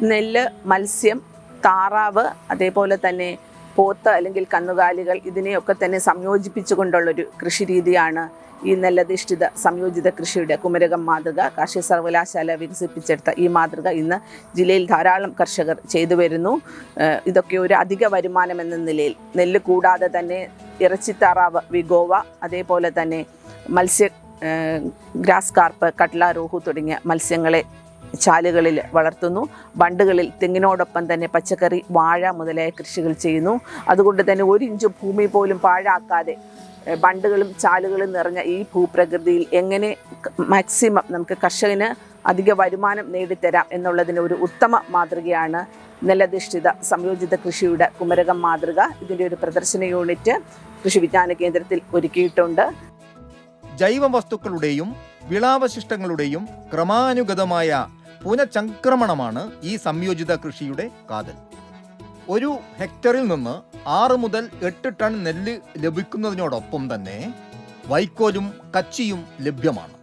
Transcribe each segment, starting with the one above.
നെല്ല്, മത്സ്യം, താറാവ്, അതേപോലെ തന്നെ പോത്ത് അല്ലെങ്കിൽ കന്നുകാലികൾ, ഇതിനെയൊക്കെ തന്നെ സംയോജിപ്പിച്ചുകൊണ്ടുള്ളൊരു കൃഷി രീതിയാണ് ഈ നെല്ലധിഷ്ഠിത സംയോജിത കൃഷിയുടെ കുമരകം മാതൃക. കാർഷിക സർവകലാശാല വികസിപ്പിച്ചെടുത്ത ഈ മാതൃക ഇന്ന് ജില്ലയിൽ ധാരാളം കർഷകർ ചെയ്തു വരുന്നു. ഇതൊക്കെ ഒരു അധിക വരുമാനം എന്ന നിലയിൽ നെല്ല് കൂടാതെ തന്നെ ഇറച്ചിത്താറാവ്, വിഗോവ, അതേപോലെ തന്നെ മത്സ്യ ഗ്രാസ് കാർപ്പ്, കട്ല, റോഹു തുടങ്ങിയ മത്സ്യങ്ങളെ ചാലുകളിൽ വളർത്തുന്നു. ബണ്ടുകളിൽ തെങ്ങിനോടൊപ്പം തന്നെ പച്ചക്കറി, വാഴ മുതലായ കൃഷികൾ ചെയ്യുന്നു. അതുകൊണ്ട് തന്നെ 1 ഇഞ്ച് ഭൂമി പോലും പാഴാക്കാതെ ബണ്ടുകളും ചാലുകളും നിറഞ്ഞ ഈ ഭൂപ്രകൃതിയിൽ എങ്ങനെ മാക്സിമം നമുക്ക് കർഷകന് അധിക വരുമാനം നേടിത്തരാം എന്നുള്ളതിന് ഒരു ഉത്തമ മാതൃകയാണ് നെല്ലധിഷ്ഠിത സംയോജിത കൃഷിയുടെ കുമരകം മാതൃക. ഇതിൻ്റെ ഒരു പ്രദർശന യൂണിറ്റ് കൃഷി വിജ്ഞാന കേന്ദ്രത്തിൽ ഒരുക്കിയിട്ടുണ്ട്. ജൈവ വസ്തുക്കളുടെയും വിളാവശിഷ്ടങ്ങളുടെയും ക്രമാനുഗതമായ പുനഃചംക്രമണമാണ് ഈ സംയോജിത കൃഷിയുടെ കാതൽ. 1 ഹെക്ടറിൽ നിന്ന് 6 മുതൽ 8 ടൺ നെല്ല് ലഭിക്കുന്നതിനോടൊപ്പം തന്നെ വൈക്കോലും കച്ചിയും ലഭ്യമാണ്.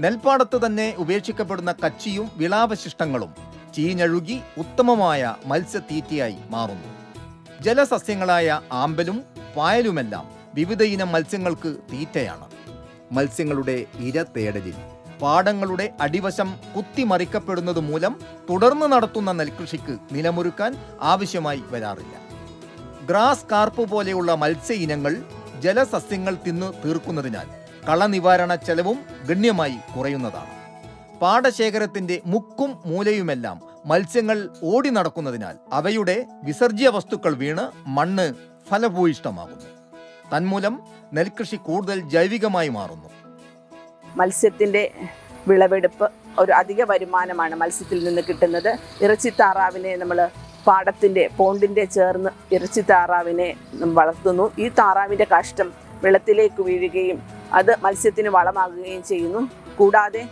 നെൽപ്പാടത്ത് തന്നെ ഉപേക്ഷിക്കപ്പെടുന്ന കച്ചിയും വിളാവശിഷ്ടങ്ങളും ചീഞ്ഞഴുകി ഉത്തമമായ മത്സ്യത്തീറ്റയായി മാറുന്നു. ജലസസ്യങ്ങളായ ആമ്പലും പായലുമെല്ലാം വിവിധ ഇനം മത്സ്യങ്ങൾക്ക് തീറ്റയാണ്. മത്സ്യങ്ങളുടെ ഇര തേടലിൽ പാടങ്ങളുടെ അടിവശം കുത്തിമറിക്കപ്പെടുന്നത് മൂലം തുടർന്ന് നടത്തുന്ന നെൽകൃഷിക്ക് നിലമൊരുക്കാൻ ആവശ്യമായി വരാറില്ല. ഗ്രാസ് കാർപ്പ് പോലെയുള്ള മത്സ്യ ഇനങ്ങൾ ജലസസ്യങ്ങൾ തിന്നു തീർക്കുന്നതിനാൽ കളനിവാരണ ചെലവും ഗണ്യമായി കുറയുന്നതാണ്. പാടശേഖരത്തിന്റെ മുക്കും മൂലയുമെല്ലാം മത്സ്യങ്ങൾ ഓടി നടക്കുന്നതിനാൽ അവയുടെ വിസർജ്യ വസ്തുക്കൾ വീണ് മണ്ണ് ഫലഭൂയിഷ്ടമാകുന്നു. തന്മൂലം നെൽകൃഷി കൂടുതൽ ജൈവികമായി മാറുന്നു. മത്സ്യത്തിൻ്റെ വിളവെടുപ്പ് ഒരു അധിക വരുമാനമാണ് മത്സ്യത്തിൽ നിന്ന് കിട്ടുന്നത്. ഇറച്ചിത്താറാവിനെ നമ്മൾ പാടത്തിൻ്റെ പോണ്ടിൻ്റെ ചേർന്ന് ഇറച്ചിത്താറാവിനെ വളർത്തുന്നു. ഈ താറാവിൻ്റെ കാഷ്ടം വെള്ളത്തിലേക്ക് വീഴുകയും അത് മത്സ്യത്തിന് വളമാകുകയും ചെയ്യുന്നു. കൂടാതെ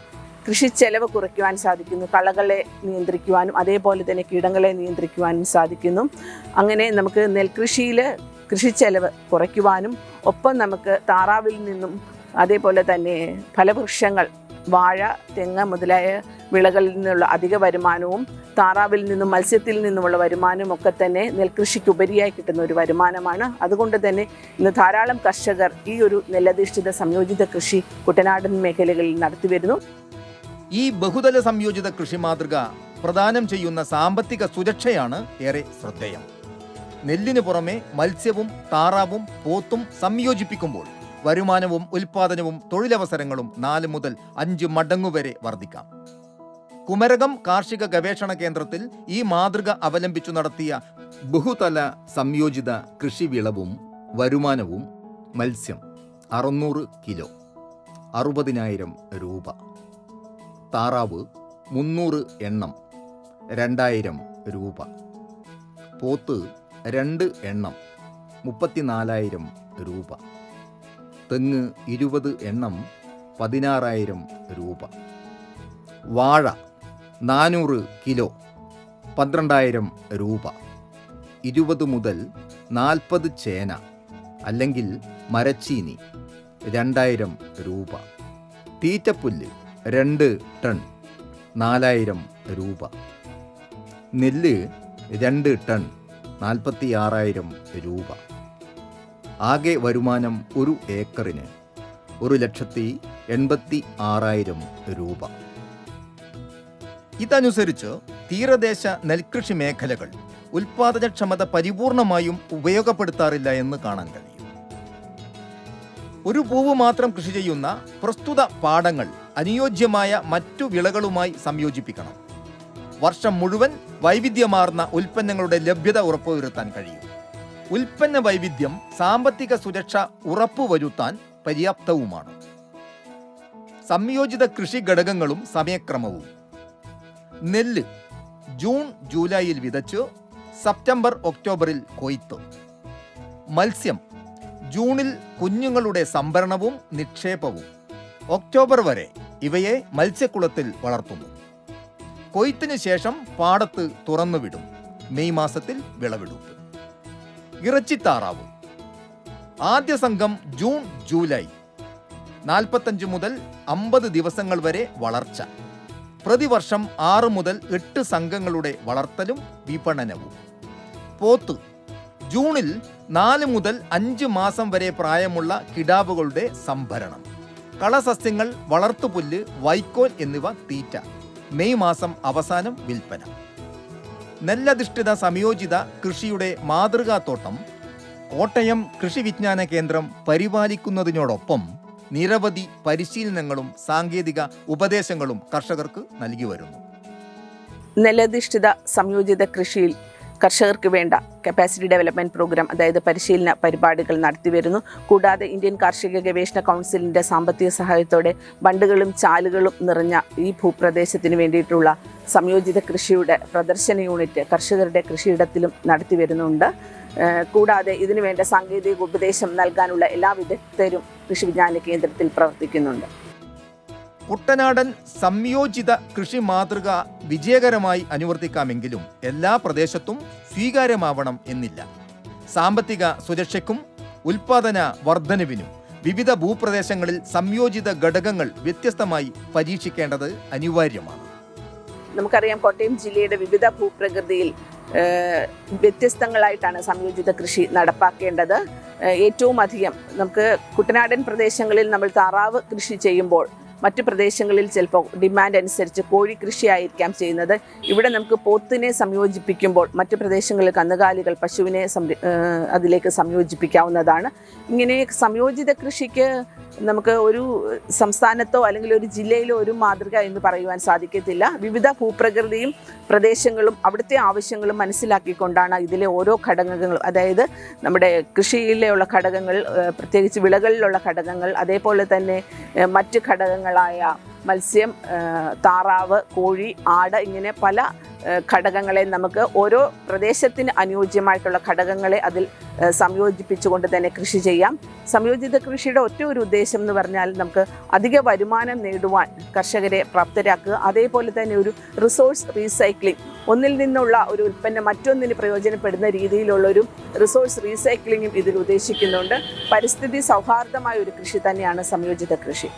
കൃഷി ചെലവ് കുറയ്ക്കുവാൻ സാധിക്കുന്നു. കളകളെ നിയന്ത്രിക്കുവാനും അതേപോലെ തന്നെ കീടങ്ങളെ നിയന്ത്രിക്കുവാനും സാധിക്കുന്നു. അങ്ങനെ നമുക്ക് നെൽകൃഷിയിൽ കൃഷിച്ചെലവ് കുറയ്ക്കുവാനും ഒപ്പം നമുക്ക് താറാവിൽ നിന്നും അതേപോലെ തന്നെ ഫലവൃക്ഷങ്ങൾ, വാഴ, തെങ്ങ് മുതലായ വിളകളിൽ നിന്നുള്ള അധിക വരുമാനവും താറാവിൽ നിന്നും മത്സ്യത്തിൽ നിന്നുമുള്ള വരുമാനവും ഒക്കെ തന്നെ നെൽകൃഷിക്ക് ഉപരിയായി കിട്ടുന്ന ഒരു വരുമാനമാണ്. അതുകൊണ്ട് തന്നെ ഇന്ന് ധാരാളം കർഷകർ ഈ ഒരു നെല്ലധിഷ്ഠിത സംയോജിത കൃഷി കുട്ടനാടൻ മേഖലകളിൽ നടത്തിവരുന്നു. ഈ ബഹുതല സംയോജിത കൃഷി മാതൃക പ്രദാനം ചെയ്യുന്ന സാമ്പത്തിക സുരക്ഷയാണ് ഏറെ ശ്രദ്ധേയം. നെല്ലിന് പുറമെ മത്സ്യവും താറാവും പോത്തും സംയോജിപ്പിക്കുമ്പോൾ വരുമാനവും ഉൽപാദനവും തൊഴിലവസരങ്ങളും 4 മുതൽ 5 മടങ്ങുവരെ വർദ്ധിക്കാം. കുമരകം കാർഷിക ഗവേഷണ കേന്ദ്രത്തിൽ ഈ മാതൃക അവലംബിച്ചു നടത്തിയ ബഹുതല സംയോജിത കൃഷി വിളവും വരുമാനവും മത്സ്യം 600 കിലോ 60,000 രൂപ, താറാവ് 300 എണ്ണം 2,000 രൂപ, പോത്ത് 2 എണ്ണം 34,000 രൂപ, തെങ്ങ് 20 എണ്ണം 16,000 രൂപ, വാഴ 400 കിലോ 12,000 രൂപ, 20 മുതൽ 40 ചേന അല്ലെങ്കിൽ മരച്ചീനി 2,000 രൂപ, തീറ്റപ്പുല്ല് 2 ടൺ 4,000 രൂപ, നെല്ല് 2 ടൺ 46,000 രൂപ. ആകെ വരുമാനം 1 ഏക്കറിന് 1,86,000 രൂപ. ഇതനുസരിച്ച് തീരദേശ നെൽകൃഷി മേഖലകൾ ഉൽപാദനക്ഷമത പരിപൂർണമായും ഉപയോഗപ്പെടുത്താറില്ല എന്ന് കാണാൻ കഴിയും. ഒരു പൂവ് മാത്രം കൃഷി ചെയ്യുന്ന പ്രസ്തുത പാടങ്ങൾ അനുയോജ്യമായ മറ്റു വിളകളുമായി സംയോജിപ്പിക്കണം. വർഷം മുഴുവൻ വൈവിധ്യമാർന്ന ഉൽപ്പന്നങ്ങളുടെ ലഭ്യത ഉറപ്പുവരുത്താൻ കഴിയും. ഉൽപ്പന്ന വൈവിധ്യം സാമ്പത്തിക സുരക്ഷ ഉറപ്പുവരുത്താൻ പര്യാപ്തവുമാണ്. സംയോജിത കൃഷി ഘടകങ്ങളും സമയക്രമവും. നെല്ല് ജൂൺ ജൂലൈയിൽ വിതച്ച് സെപ്റ്റംബർ ഒക്ടോബറിൽ കൊയ്ത്ത്. മത്സ്യം ജൂണിൽ കുഞ്ഞുങ്ങളുടെ സംഭരണവും നിക്ഷേപവും. ഒക്ടോബർ വരെ ഇവയെ മത്സ്യക്കുളത്തിൽ വളർത്തുന്നു. കൊയ്ത്തിന് ശേഷം പാടത്ത് തുറന്നുവിടും. മെയ് മാസത്തിൽ വിളവെടുപ്പ്. ഇറച്ചിത്താറാവ് ആദ്യ സംഘം ജൂൺ ജൂലൈ 45 മുതൽ 50 ദിവസങ്ങൾ വരെ വളർച്ച. പ്രതിവർഷം 6 മുതൽ 8 സംഘങ്ങളുടെ വളർത്തലും വിപണനവും. പോത്ത് ജൂണിൽ 4 മുതൽ 5 മാസം വരെ പ്രായമുള്ള കിടാവുകളുടെ സംഭരണം. കളസസ്യങ്ങൾ, വളർത്തുപുല്ല്, വൈക്കോൽ എന്നിവ തീറ്റ. മെയ് മാസം അവസാനം വിൽപ്പന. നെല്ലധിഷ്ഠിത സംയോജിത കൃഷിയുടെ മാതൃകാത്തോട്ടം കോട്ടയം കൃഷി വിജ്ഞാന കേന്ദ്രം പരിപാലിക്കുന്നതിനോടൊപ്പം നിരവധി പരിശീലനങ്ങളും സാങ്കേതിക ഉപദേശങ്ങളും കർഷകർക്ക് നൽകി വരുന്നു. നെല്ലധിഷ്ഠിത സംയോജിത കൃഷിയിൽ കർഷകർക്ക് വേണ്ട കപ്പാസിറ്റി ഡെവലപ്മെൻറ്റ് പ്രോഗ്രാം, അതായത് പരിശീലന പരിപാടികൾ നടത്തിവരുന്നു. കൂടാതെ ഇന്ത്യൻ കാർഷിക ഗവേഷണ കൗൺസിലിൻ്റെ സാമ്പത്തിക സഹായത്തോടെ ബണ്ടുകളും ചാലുകളും നിറഞ്ഞ ഈ ഭൂപ്രദേശത്തിന് വേണ്ടിയിട്ടുള്ള സംയോജിത കൃഷിയുടെ പ്രദർശന യൂണിറ്റ് കർഷകരുടെ കൃഷിയിടത്തിലും നടത്തി വരുന്നുണ്ട്. കൂടാതെ ഇതിനു വേണ്ട സാങ്കേതിക ഉപദേശം നൽകാനുള്ള എല്ലാ വിദഗ്ധരും കൃഷി വിജ്ഞാന കേന്ദ്രത്തിൽ പ്രവർത്തിക്കുന്നുണ്ട്. കുട്ടനാടൻ സംയോജിത കൃഷി മാതൃക വിജയകരമായി അനുവർത്തിക്കാമെങ്കിലും എല്ലാ പ്രദേശത്തും സ്വീകാര്യമാവണം എന്നില്ല. സാമ്പത്തിക സുരക്ഷയ്ക്കും ഉൽപാദന വർധനവിനും വിവിധ ഭൂപ്രദേശങ്ങളിൽ സംയോജിത ഘടകങ്ങൾ വ്യത്യസ്തമായി പരീക്ഷിക്കേണ്ടത് അനിവാര്യമാണ്. നമുക്കറിയാം, കോട്ടയം ജില്ലയുടെ വിവിധ ഭൂപ്രകൃതിയിൽ വ്യത്യസ്തങ്ങളായിട്ടാണ് സംയോജിത കൃഷി നടപ്പാക്കേണ്ടത്. ഏറ്റവും അധികം നമുക്ക് കുട്ടനാടൻ പ്രദേശങ്ങളിൽ നമ്മൾ താറാവ് കൃഷി ചെയ്യുമ്പോൾ മറ്റു പ്രദേശങ്ങളിൽ ചിലപ്പോൾ ഡിമാൻഡ് അനുസരിച്ച് കോഴി കൃഷിയായിരിക്കാം ചെയ്യുന്നത്. ഇവിടെ നമുക്ക് പോത്തിനെ സംയോജിപ്പിക്കുമ്പോൾ മറ്റു പ്രദേശങ്ങളിൽ കന്നുകാലികൾ, പശുവിനെ അതിലേക്ക് സംയോജിപ്പിക്കാവുന്നതാണ്. ഇങ്ങനെ സംയോജിത കൃഷിക്ക് നമുക്ക് ഒരു സംസ്ഥാനത്തോ അല്ലെങ്കിൽ ഒരു ജില്ലയിലോ ഒരു മാതൃക എന്ന് പറയുവാൻ സാധിക്കത്തില്ല. വിവിധ ഭൂപ്രകൃതിയും പ്രദേശങ്ങളും അവിടുത്തെ ആവശ്യങ്ങളും മനസ്സിലാക്കിക്കൊണ്ടാണ് ഇതിലെ ഓരോ ഘടകങ്ങളും, അതായത് നമ്മുടെ കൃഷിയിലുള്ള ഘടകങ്ങൾ, പ്രത്യേകിച്ച് വിളകളിലുള്ള ഘടകങ്ങൾ, അതേപോലെ തന്നെ മറ്റ് ഘടകങ്ങളായ മത്സ്യം, താറാവ്, കോഴി, ആട്, ഇങ്ങനെ പല ഘടകങ്ങളെ നമുക്ക് ഓരോ പ്രദേശത്തിന് അനുയോജ്യമായിട്ടുള്ള ഘടകങ്ങളെ അതിൽ സംയോജിപ്പിച്ചുകൊണ്ട് തന്നെ കൃഷി ചെയ്യാം. സംയോജിത കൃഷിയുടെ ഒറ്റ ഒരു ഉദ്ദേശം എന്ന് പറഞ്ഞാൽ നമുക്ക് അധിക വരുമാനം നേടുവാൻ കർഷകരെ പ്രാപ്തരാക്കുക. അതേപോലെ തന്നെ ഒരു റിസോഴ്സ് റീസൈക്ലിംഗ്, ഒന്നിൽ നിന്നുള്ള ഒരു ഉൽപ്പന്നം മറ്റൊന്നിന് പ്രയോജനപ്പെടുന്ന രീതിയിലുള്ളൊരു റിസോഴ്സ് റീസൈക്ലിങ്ങും ഇതിൽ ഉദ്ദേശിക്കുന്നുണ്ട്. പരിസ്ഥിതി സൗഹാർദ്ദമായ ഒരു കൃഷി തന്നെയാണ് സംയോജിത കൃഷി.